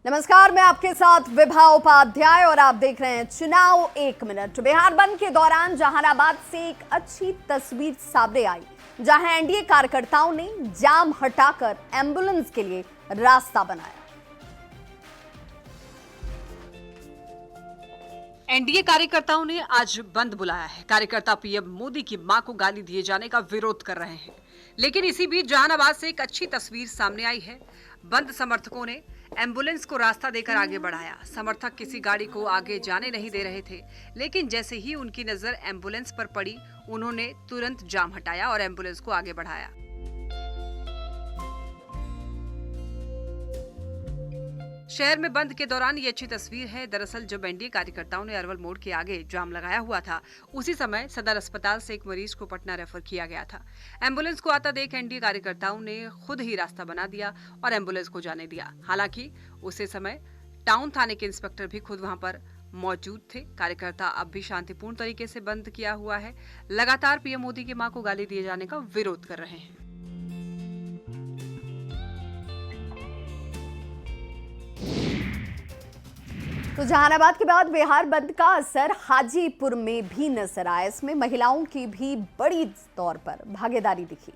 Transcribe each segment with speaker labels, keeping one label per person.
Speaker 1: नमस्कार, मैं आपके साथ विभा उपाध्याय और आप देख रहे हैं चुनाव 1 मिनट। बिहार बंद के दौरान जहानाबाद से एक अच्छी तस्वीर सामने आई, जहां एनडीए कार्यकर्ताओं ने जाम हटाकर एम्बुलेंस के लिए रास्ता बनाया।
Speaker 2: एनडीए कार्यकर्ताओं ने आज बंद बुलाया है। कार्यकर्ता पीएम मोदी की मां को गाली दिए जाने का विरोध कर रहे हैं, लेकिन इसी बीच जहानाबाद से एक अच्छी तस्वीर सामने आई है। बंद समर्थकों ने एम्बुलेंस को रास्ता देकर आगे बढ़ाया। समर्थक किसी गाड़ी को आगे जाने नहीं दे रहे थे, लेकिन जैसे ही उनकी नजर एम्बुलेंस पर पड़ी, उन्होंने तुरंत जाम हटाया और एम्बुलेंस को आगे बढ़ाया। शहर में बंद के दौरान ये अच्छी तस्वीर है। दरअसल जब एनडीए कार्यकर्ताओं ने अरवल मोड़ के आगे जाम लगाया हुआ था, उसी समय सदर अस्पताल से एक मरीज को पटना रेफर किया गया था। एम्बुलेंस को आता देख एनडीए कार्यकर्ताओं ने खुद ही रास्ता बना दिया और एम्बुलेंस को जाने दिया। हालांकि उसी समय टाउन थाने के इंस्पेक्टर भी खुद वहां पर मौजूद थे। कार्यकर्ता अब भी शांतिपूर्ण तरीके से बंद किया हुआ है। लगातार पीएम मोदी की मां को गाली दिए जाने का विरोध कर रहे हैं।
Speaker 1: तो जहानाबाद के बाद बिहार बंद का असर हाजीपुर में भी नजर आया। इसमें महिलाओं की भी बड़ी तौर पर भागीदारी दिखी।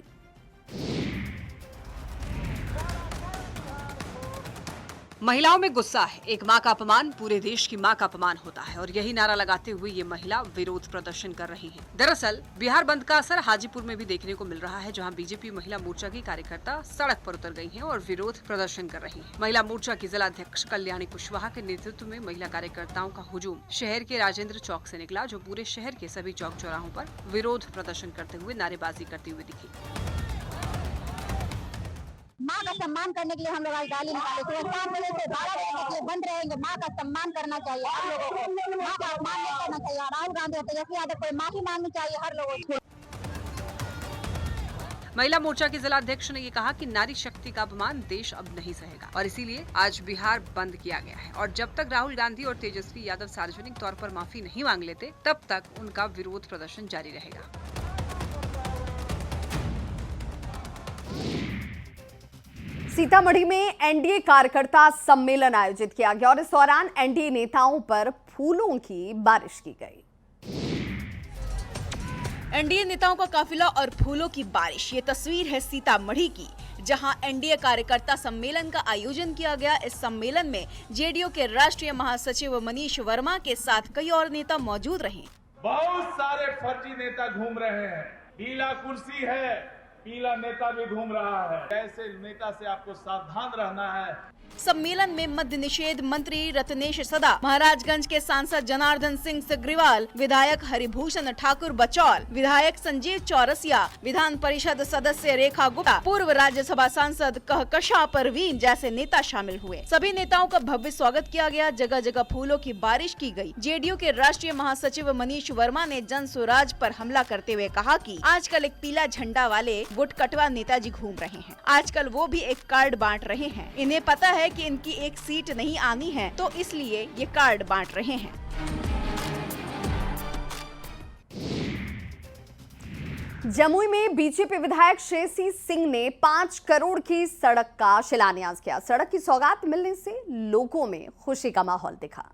Speaker 2: महिलाओं में गुस्सा है। एक मां का अपमान पूरे देश की मां का अपमान होता है, और यही नारा लगाते हुए ये महिला विरोध प्रदर्शन कर रही हैं। दरअसल बिहार बंद का असर हाजीपुर में भी देखने को मिल रहा है, जहां बीजेपी महिला मोर्चा की कार्यकर्ता सड़क पर उतर गई हैं और विरोध प्रदर्शन कर रही हैं। महिला मोर्चा की जिला अध्यक्ष कल्याणी कुशवाहा के नेतृत्व में महिला कार्यकर्ताओं का हुजूम शहर के राजेंद्र चौक से निकला, जो पूरे शहर के सभी चौक चौराहों पर विरोध प्रदर्शन करते हुए नारेबाजी करती हुई दिखी।
Speaker 3: माँ का सम्मान करने के लिए हम लोग आज रैली निकाले थे। 7 बजे से 12 बजे तक ये बंद रहेंगे। माँ का सम्मान करना चाहिए हर लोगों को। माँ का अपमान नहीं करना चाहिए। राहुल गांधी और तेजस्वी यादव को माफी मांगनी चाहिए हर लोगों को।
Speaker 2: महिला मोर्चा के जिला अध्यक्ष ने ये कहा कि नारी शक्ति का अपमान देश अब नहीं सहेगा, और इसीलिए आज बिहार बंद किया गया है। और जब तक राहुल गांधी और तेजस्वी यादव सार्वजनिक तौर पर माफी नहीं मांग लेते, तब तक उनका विरोध प्रदर्शन जारी रहेगा।
Speaker 1: सीतामढ़ी में एनडीए कार्यकर्ता सम्मेलन आयोजित किया गया और इस दौरान एनडीए नेताओं पर फूलों की बारिश की गई।
Speaker 4: एनडीए नेताओं का काफिला और फूलों की बारिश, ये तस्वीर है सीतामढ़ी की, जहां एनडीए कार्यकर्ता सम्मेलन का आयोजन किया गया। इस सम्मेलन में जेडीयू के राष्ट्रीय महासचिव मनीष वर्मा के साथ कई और नेता मौजूद रहे।
Speaker 5: बहुत सारे फर्जी नेता घूम रहे हैं। पीला कुर्सी है, पीला नेता भी घूम रहा है। ऐसे नेता से आपको सावधान रहना है।
Speaker 4: सम्मेलन में मद्य निषेध मंत्री रत्नेश सदा, महाराजगंज के सांसद जनार्दन सिंह सिग्रीवाल, विधायक हरिभूषण ठाकुर बचौल, विधायक संजीव चौरसिया, विधान परिषद सदस्य रेखा गुप्ता, पूर्व राज्यसभा सांसद कहकशा परवीन जैसे नेता शामिल हुए। सभी नेताओं का भव्य स्वागत किया गया। जगह जगह फूलों की बारिश की गई। जेडीयू के राष्ट्रीय महासचिव मनीष वर्मा ने जन स्वराज पर हमला करते हुए कहा कि आजकल एक पीला झंडा वाले गुटकटवा नेताजी घूम रहे हैं। आजकल वो भी एक कार्ड बांट रहे हैं। इन्हें पता है कि इनकी एक सीट नहीं आनी है, तो इसलिए ये कार्ड बांट रहे हैं।
Speaker 1: जमुई में बीजेपी विधायक श्रेयसी सिंह ने 5 करोड़ की सड़क का शिलान्यास किया। सड़क की सौगात मिलने से लोगों में खुशी का माहौल दिखा।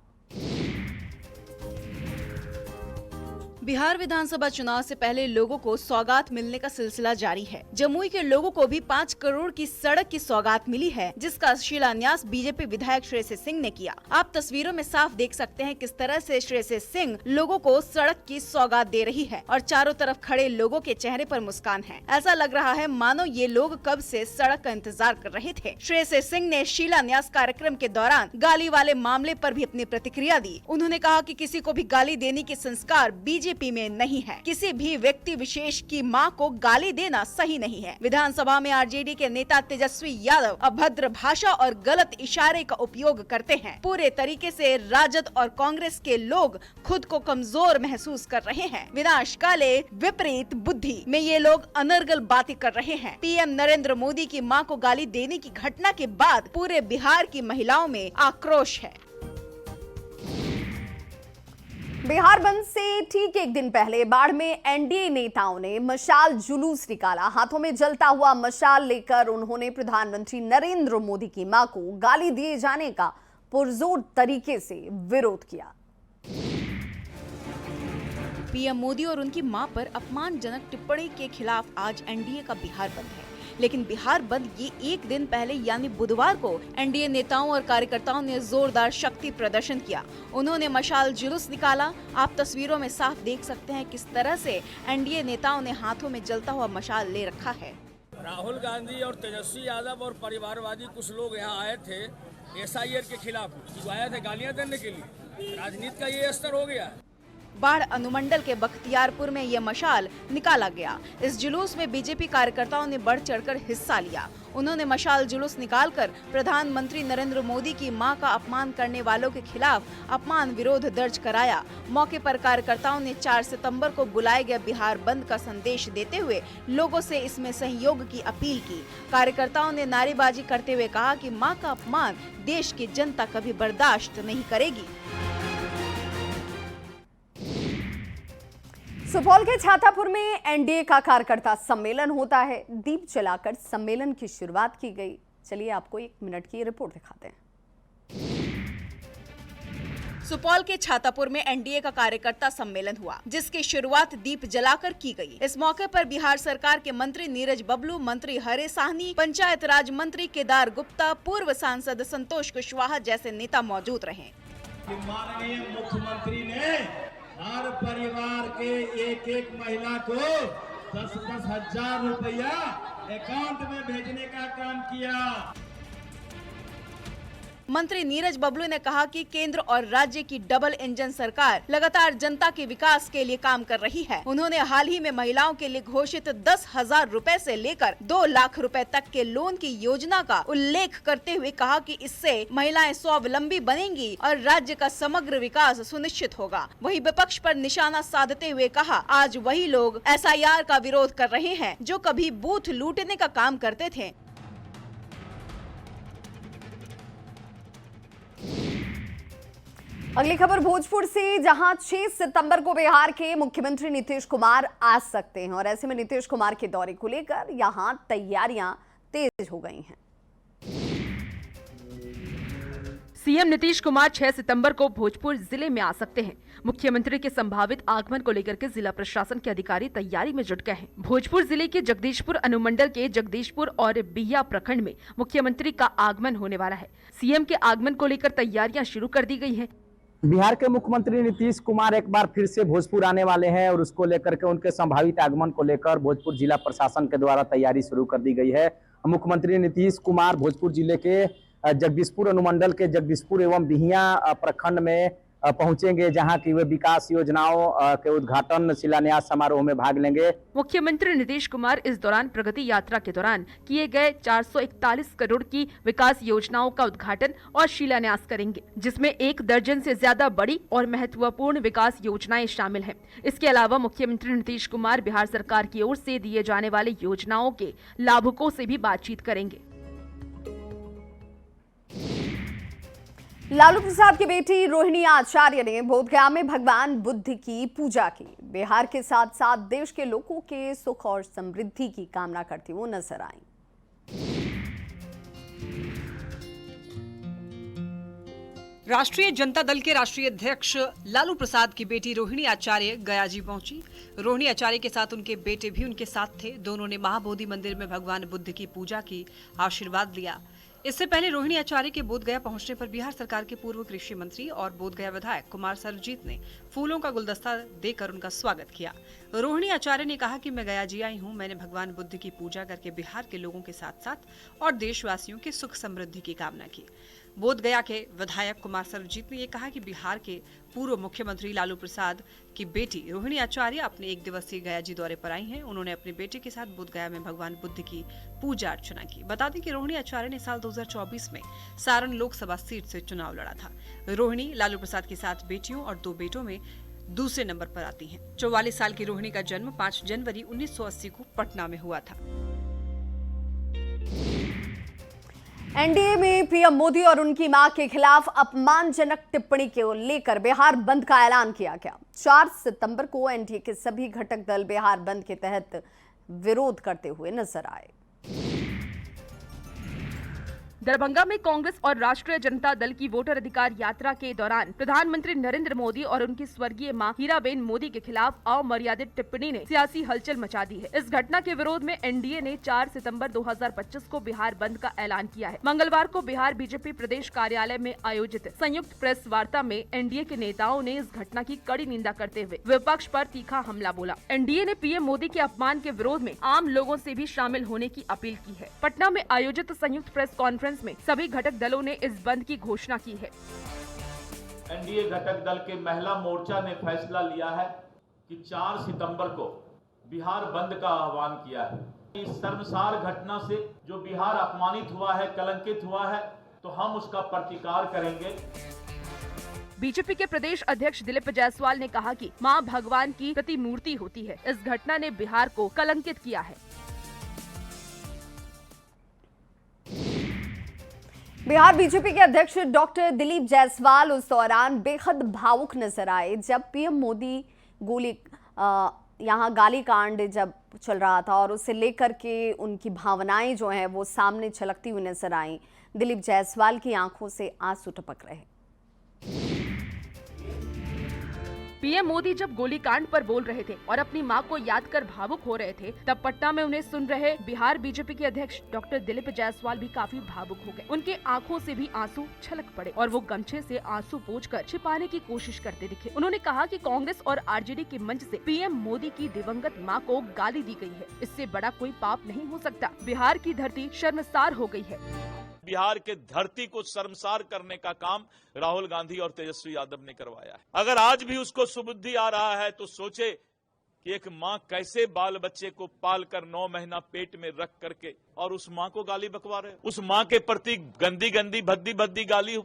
Speaker 4: बिहार विधानसभा चुनाव से पहले लोगों को सौगात मिलने का सिलसिला जारी है। जमुई के लोगों को भी 5 करोड़ की सड़क की सौगात मिली है, जिसका शिलान्यास बीजेपी विधायक श्रेयसी सिंह ने किया। आप तस्वीरों में साफ देख सकते हैं किस तरह से श्रेयसी सिंह लोगों को सड़क की सौगात दे रही है, और चारों तरफ खड़े लोगों के चेहरे पर मुस्कान है। ऐसा लग रहा है मानो ये लोग कब से सड़क का इंतजार कर रहे थे। श्रेयसी सिंह ने शिलान्यास कार्यक्रम के दौरान गाली वाले मामले पर भी अपनी प्रतिक्रिया दी। उन्होंने कहा कि किसी को भी गाली देने के संस्कार बीजेपी में नहीं है। किसी भी व्यक्ति विशेष की मां को गाली देना सही नहीं है। विधानसभा में आरजेडी के नेता तेजस्वी यादव अभद्र भाषा और गलत इशारे का उपयोग करते हैं। पूरे तरीके से राजद और कांग्रेस के लोग खुद को कमजोर महसूस कर रहे हैं। विनाश काले विपरीत बुद्धि में ये लोग अनर्गल बातें कर रहे हैं। पीएम नरेंद्र मोदी की मां को गाली देने की घटना के बाद पूरे बिहार की महिलाओं में आक्रोश है।
Speaker 1: बिहार बंद से ठीक एक दिन पहले बाढ़ में एनडीए नेताओं ने मशाल जुलूस निकाला। हाथों में जलता हुआ मशाल लेकर उन्होंने प्रधानमंत्री नरेंद्र मोदी की मां को गाली दिए जाने का पुरजोर तरीके से विरोध किया।
Speaker 4: पीएम मोदी और उनकी मां पर अपमानजनक टिप्पणी के खिलाफ आज एनडीए का बिहार बंद है। लेकिन बिहार बंद ये एक दिन पहले यानी बुधवार को एनडीए नेताओं और कार्यकर्ताओं ने जोरदार शक्ति प्रदर्शन किया। उन्होंने मशाल जुलूस निकाला। आप तस्वीरों में साफ देख सकते हैं किस तरह से एनडीए नेताओं ने हाथों में जलता हुआ मशाल ले रखा है।
Speaker 6: राहुल गांधी और तेजस्वी यादव और परिवारवादी कुछ लोग यहाँ आए थे एसआईआर के खिलाफ, आए थे गालियां देने के लिए। राजनीति का ये स्तर हो गया है।
Speaker 4: बाढ़ अनुमंडल के बख्तियारपुर में ये मशाल निकाला गया। इस जुलूस में बीजेपी कार्यकर्ताओं ने बढ़ चढ़कर हिस्सा लिया। उन्होंने मशाल जुलूस निकालकर प्रधानमंत्री नरेंद्र मोदी की मां का अपमान करने वालों के खिलाफ अपमान विरोध दर्ज कराया। मौके पर कार्यकर्ताओं ने 4 सितंबर को बुलाए गए बिहार बंद का संदेश देते हुए लोगों से इसमें सहयोग की अपील की। कार्यकर्ताओं ने नारेबाजी करते हुए कहा कि मां का अपमान देश की जनता कभी बर्दाश्त नहीं करेगी।
Speaker 1: सुपौल के छातापुर में एनडीए का कार्यकर्ता सम्मेलन होता है। दीप जलाकर सम्मेलन की शुरुआत की गई। चलिए आपको 1 मिनट की रिपोर्ट दिखाते हैं।
Speaker 4: सुपौल के छातापुर में एनडीए का कार्यकर्ता सम्मेलन हुआ, जिसकी शुरुआत दीप जलाकर की गई। इस मौके पर बिहार सरकार के मंत्री नीरज बबलू, मंत्री हरे साहनी, पंचायत राज मंत्री केदार गुप्ता, पूर्व सांसद संतोष कुशवाहा जैसे नेता मौजूद रहे।
Speaker 7: माननीय मुख्यमंत्री ने हर परिवार के एक महिला को 10-10 हजार रुपया अकाउंट में भेजने का काम किया।
Speaker 4: मंत्री नीरज बबलू ने कहा कि केंद्र और राज्य की डबल इंजन सरकार लगातार जनता के विकास के लिए काम कर रही है। उन्होंने हाल ही में महिलाओं के लिए घोषित 10,000 रुपए से लेकर 2 लाख रुपए तक के लोन की योजना का उल्लेख करते हुए कहा कि इससे महिलाएं स्वावलंबी बनेंगी और राज्य का समग्र विकास सुनिश्चित होगा। वहीं विपक्ष पर निशाना साधते हुए कहा, आज वही लोग एसआईआर का विरोध कर रहे हैं जो कभी बूथ लूटने का काम करते थे।
Speaker 1: अगली खबर भोजपुर से, जहां 6 सितंबर को बिहार के मुख्यमंत्री नीतीश कुमार आ सकते हैं और ऐसे में नीतीश कुमार के दौरे को लेकर यहां तैयारियां तेज हो गई हैं।
Speaker 8: सीएम नीतीश कुमार 6 सितंबर को भोजपुर जिले में आ सकते हैं। मुख्यमंत्री के संभावित आगमन को लेकर के जिला प्रशासन के अधिकारी तैयारी में जुट गए हैं। भोजपुर जिले के जगदीशपुर अनुमंडल के जगदीशपुर और बिहिया प्रखंड में मुख्यमंत्री का आगमन होने वाला है। सीएम के आगमन को लेकर तैयारियां शुरू कर दी गई हैं।
Speaker 9: बिहार के मुख्यमंत्री नीतीश कुमार एक बार फिर से भोजपुर आने वाले हैं और उसको लेकर के उनके संभावित आगमन को लेकर भोजपुर जिला प्रशासन के द्वारा तैयारी शुरू कर दी गई है। मुख्यमंत्री नीतीश कुमार भोजपुर जिले के जगदीशपुर अनुमंडल के जगदीशपुर एवं बिहिया प्रखंड में पहुंचेंगे, जहां की वे विकास योजनाओं के उद्घाटन शिलान्यास समारोह में भाग लेंगे।
Speaker 8: मुख्यमंत्री नीतीश कुमार इस दौरान प्रगति यात्रा के दौरान किए गए 441 करोड़ की विकास योजनाओं का उद्घाटन और शिलान्यास करेंगे, जिसमें 1 दर्जन से ज्यादा बड़ी और महत्वपूर्ण विकास योजनाएं शामिल हैं। इसके अलावा मुख्यमंत्री नीतीश कुमार बिहार सरकार की ओर से दिए जाने वाले योजनाओं के लाभुकों से भी बातचीत करेंगे।
Speaker 1: लालू प्रसाद की बेटी रोहिणी आचार्य ने बोधगया में भगवान बुद्ध की पूजा की। बिहार के साथ साथ देश के लोगों के सुख और समृद्धि की कामना करती वो नजर आई।
Speaker 2: राष्ट्रीय जनता दल के राष्ट्रीय अध्यक्ष लालू प्रसाद की बेटी रोहिणी आचार्य गया जी पहुंची। रोहिणी आचार्य के साथ उनके बेटे भी उनके साथ थे। दोनों ने महाबोधि मंदिर में भगवान बुद्ध की पूजा की, आशीर्वाद लिया। इससे पहले रोहिणी आचार्य के बोधगया पहुंचने पर बिहार सरकार के पूर्व कृषि मंत्री और बोधगया विधायक कुमार सर्वजीत ने फूलों का गुलदस्ता देकर उनका स्वागत किया। रोहिणी आचार्य ने कहा कि मैं गया जी आई हूं। मैंने भगवान बुद्ध की पूजा करके बिहार के लोगों के साथ साथ और देशवासियों के सुख समृद्धि की कामना की। बोधगया के विधायक कुमार सर्वजीत ने यह कहा कि बिहार के पूर्व मुख्यमंत्री लालू प्रसाद की बेटी रोहिणी आचार्य अपने 1 दिवसीय गया जी दौरे पर आई हैं। उन्होंने अपने बेटे के साथ बोधगया में भगवान बुद्ध की पूजा अर्चना की। बता दें कि रोहिणी आचार्य ने साल 2024 में सारण लोकसभा सीट से चुनाव लड़ा था। रोहिणी लालू प्रसाद के साथ बेटियों और 2 बेटों में दूसरे नंबर पर आती हैं। 44 साल की रोहिणी का जन्म 5 जनवरी 1980 को पटना में हुआ था।
Speaker 1: एनडीए में पीएम मोदी और उनकी मां के खिलाफ अपमानजनक टिप्पणी को लेकर बिहार बंद का ऐलान किया गया। 4 सितंबर को एनडीए के सभी घटक दल बिहार बंद के तहत विरोध करते हुए नजर आए।
Speaker 8: दरभंगा में कांग्रेस और राष्ट्रीय जनता दल की वोटर अधिकार यात्रा के दौरान प्रधानमंत्री नरेंद्र मोदी और उनकी स्वर्गीय मां हीराबेन मोदी के खिलाफ अमर्यादित टिप्पणी ने सियासी हलचल मचा दी है। इस घटना के विरोध में एनडीए ने 4 सितंबर 2025 को बिहार बंद का ऐलान किया है। मंगलवार को बिहार बीजेपी प्रदेश कार्यालय में आयोजित संयुक्त प्रेस वार्ता में एनडीए के नेताओं ने इस घटना की कड़ी निंदा करते हुए विपक्ष पर तीखा हमला बोला। एनडीए ने पीएम मोदी के अपमान के विरोध में आम लोगों से भी शामिल होने की अपील की है। पटना में आयोजित संयुक्त प्रेस कॉन्फ्रेंस में सभी घटक दलों ने इस बंद की घोषणा की है।
Speaker 5: एनडीए घटक दल के महिला मोर्चा ने फैसला लिया है कि 4 सितंबर को बिहार बंद का आह्वान किया है। इस शर्मसार घटना से जो बिहार अपमानित हुआ है, कलंकित हुआ है, तो हम उसका प्रतिकार करेंगे।
Speaker 8: बीजेपी के प्रदेश अध्यक्ष दिलीप जायसवाल ने कहा कि मां भगवान की प्रतिमूर्ति होती है। इस घटना ने बिहार को कलंकित किया है।
Speaker 1: बिहार बीजेपी के अध्यक्ष डॉक्टर दिलीप जायसवाल उस दौरान बेहद भावुक नजर आए जब पीएम मोदी यहाँ गाली कांड जब चल रहा था और उसे लेकर के उनकी भावनाएं जो हैं वो सामने छलकती हुई नजर आई। दिलीप जायसवाल की आंखों से आंसू टपक रहे।
Speaker 8: पीएम मोदी जब गोलीकांड पर बोल रहे थे और अपनी मां को याद कर भावुक हो रहे थे, तब पटना में उन्हें सुन रहे बिहार बीजेपी के अध्यक्ष डॉक्टर दिलीप जायसवाल भी काफी भावुक हो गए। उनके आंखों से भी आंसू छलक पड़े और वो गमछे से आंसू पोंछकर छिपाने की कोशिश करते दिखे। उन्होंने कहा कि कांग्रेस और आरजेडी के मंच से पीएम मोदी की दिवंगत मां को गाली दी गई है। इससे बड़ा कोई पाप नहीं हो सकता। बिहार की धरती शर्मसार हो गई है।
Speaker 10: बिहार के धरती को शर्मसार करने का काम राहुल गांधी और तेजस्वी यादव ने करवाया है। अगर आज भी उसको सुबुद्धि आ रहा है तो सोचे कि एक मां कैसे बाल बच्चे को पालकर 9 महीना पेट में रख करके और उस मां को गाली बकवा रहे, उस मां के प्रति गंदी गंदी भद्दी भद्दी गाली।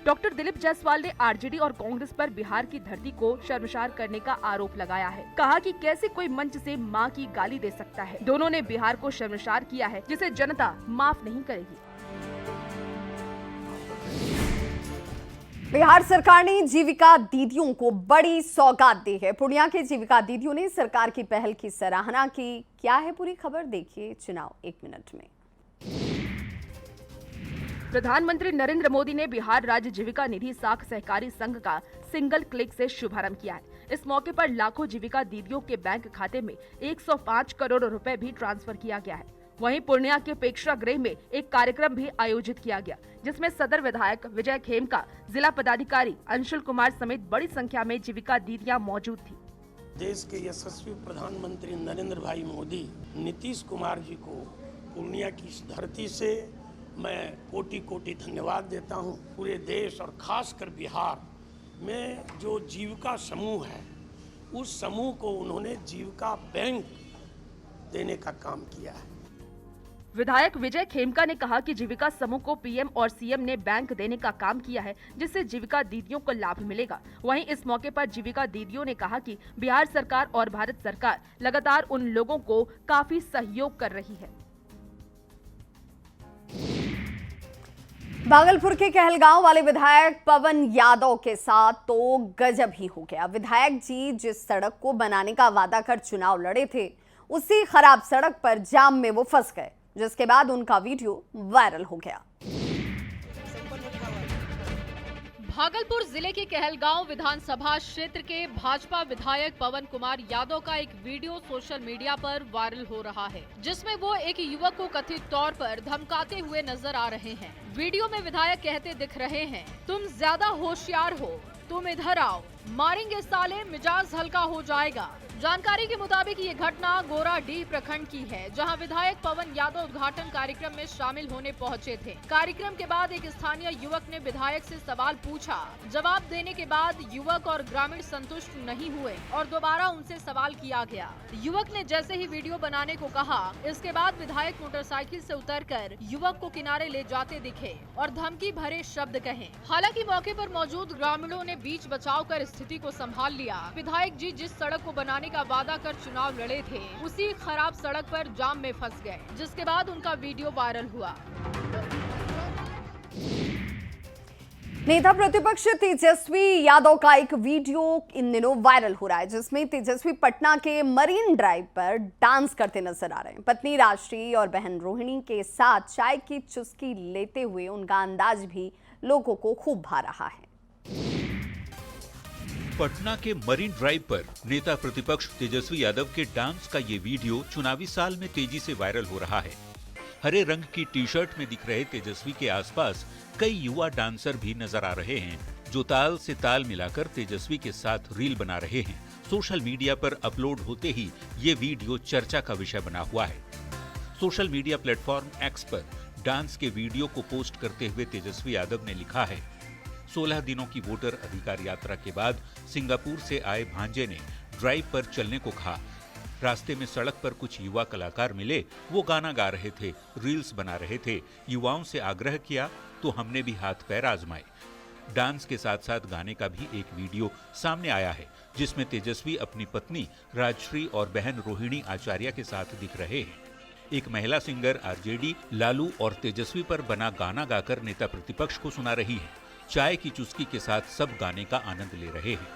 Speaker 8: डॉक्टर दिलीप जायसवाल ने आरजेडी और कांग्रेस पर बिहार की धरती को शर्मसार करने का आरोप लगाया है। कहा कि कैसे कोई मंच से मां की गाली दे सकता है। दोनों ने बिहार को शर्मसार किया है, जिसे जनता माफ नहीं करेगी।
Speaker 1: बिहार सरकार ने जीविका दीदियों को बड़ी सौगात दी है। पूर्णिया के जीविका दीदियों ने सरकार की पहल की सराहना की। क्या है पूरी खबर, देखिए चुनाव 1 मिनट में।
Speaker 8: प्रधानमंत्री नरेंद्र मोदी ने बिहार राज्य जीविका निधि साख सहकारी संघ का सिंगल क्लिक से शुभारंभ किया है। इस मौके पर लाखों जीविका दीदियों के बैंक खाते में 105 करोड़ रुपए भी ट्रांसफर किया गया है। वहीं पूर्णिया के प्रेक्षागृह में एक कार्यक्रम भी आयोजित किया गया, जिसमें सदर विधायक विजय खेमका, जिला पदाधिकारी अंशुल कुमार समेत बड़ी संख्या में जीविका दीदियां मौजूद थी।
Speaker 11: देश के यशस्वी प्रधानमंत्री नरेंद्र भाई मोदी, नीतीश कुमार जी को पूर्णिया की इस धरती से मैं कोटि कोटि धन्यवाद देता हूं। पूरे देश और खासकर बिहार में जो जीविका समूह है, उस समूह को उन्होंने जीविका बैंक देने का काम किया है।
Speaker 8: विधायक विजय खेमका ने कहा कि जीविका समूह को पीएम और सीएम ने बैंक देने का काम किया है, जिससे जीविका दीदियों को लाभ मिलेगा। वहीं इस मौके पर जीविका दीदियों ने कहा कि बिहार सरकार और भारत सरकार लगातार उन लोगों को काफी सहयोग कर रही है।
Speaker 1: भागलपुर के कहलगांव वाले विधायक पवन यादव के साथ तो गजब ही हो गया। विधायक जी जिस सड़क को बनाने का वादा कर चुनाव लड़े थे, उसी खराब सड़क पर जाम में वो फंस गए, जिसके बाद उनका वीडियो वायरल हो गया।
Speaker 12: भागलपुर जिले के कहलगांव विधानसभा क्षेत्र के भाजपा विधायक पवन कुमार यादव का एक वीडियो सोशल मीडिया पर वायरल हो रहा है, जिसमें वो एक युवक को कथित तौर पर धमकाते हुए नजर आ रहे हैं। वीडियो में विधायक कहते दिख रहे हैं, तुम ज्यादा होशियार हो, तुम इधर आओ, मारेंगे साले, मिजाज हल्का हो जाएगा। जानकारी के मुताबिक ये घटना गोराडीह प्रखंड की है, जहां विधायक पवन यादव उद्घाटन कार्यक्रम में शामिल होने पहुंचे थे। कार्यक्रम के बाद एक स्थानीय युवक ने विधायक से सवाल पूछा। जवाब देने के बाद युवक और ग्रामीण संतुष्ट नहीं हुए और दोबारा उनसे सवाल किया गया। युवक ने जैसे ही वीडियो बनाने को कहा, इसके बाद विधायक मोटरसाइकिल से उतरकर युवक को किनारे ले जाते दिखे और धमकी भरे शब्द कहे। हालांकि मौके पर मौजूद ग्रामीणों ने बीच बचाव कर स्थिति को संभाल लिया। विधायक जी जिस सड़क को बनाने का वादा कर चुनाव लड़े थे, उसी खराब सड़क पर जाम में फंस गए, जिसके बाद उनका वीडियो वायरल हुआ।
Speaker 1: नेता प्रतिपक्ष तेजस्वी यादव का एक वीडियो इन दिनों वायरल हो रहा है, जिसमें तेजस्वी पटना के मरीन ड्राइव पर डांस करते नजर आ रहे हैं। पत्नी राष्ट्रीय और बहन रोहिणी के साथ चाय की चुस्की लेते हुए उनका अंदाज भी लोगों को खूब भा रहा है।
Speaker 13: पटना के मरीन ड्राइव पर नेता प्रतिपक्ष तेजस्वी यादव के डांस का ये वीडियो चुनावी साल में तेजी से वायरल हो रहा है। हरे रंग की टी शर्ट में दिख रहे तेजस्वी के आसपास कई युवा डांसर भी नजर आ रहे हैं, जो ताल से ताल मिलाकर तेजस्वी के साथ रील बना रहे हैं। सोशल मीडिया पर अपलोड होते ही ये वीडियो चर्चा का विषय बना हुआ है। सोशल मीडिया प्लेटफॉर्म एक्स पर डांस के वीडियो को पोस्ट करते हुए तेजस्वी यादव ने लिखा है, 16 दिनों की वोटर अधिकार यात्रा के बाद सिंगापुर से आए भांजे ने ड्राइव पर चलने को कहा। रास्ते में सड़क पर कुछ युवा कलाकार मिले, वो गाना गा रहे थे, रील्स बना रहे थे। युवाओं से आग्रह किया तो हमने भी हाथ पैर आजमाए। डांस के साथ साथ गाने का भी एक वीडियो सामने आया है, जिसमें तेजस्वी अपनी पत्नी राजश्री और बहन रोहिणी आचार्य के साथ दिख रहे हैं। एक महिला सिंगर आरजेडी लालू और तेजस्वी पर बना गाना गाकर नेता प्रतिपक्ष को सुना रही है। चाय की चुस्की के साथ सब गाने का आनंद ले रहे हैं।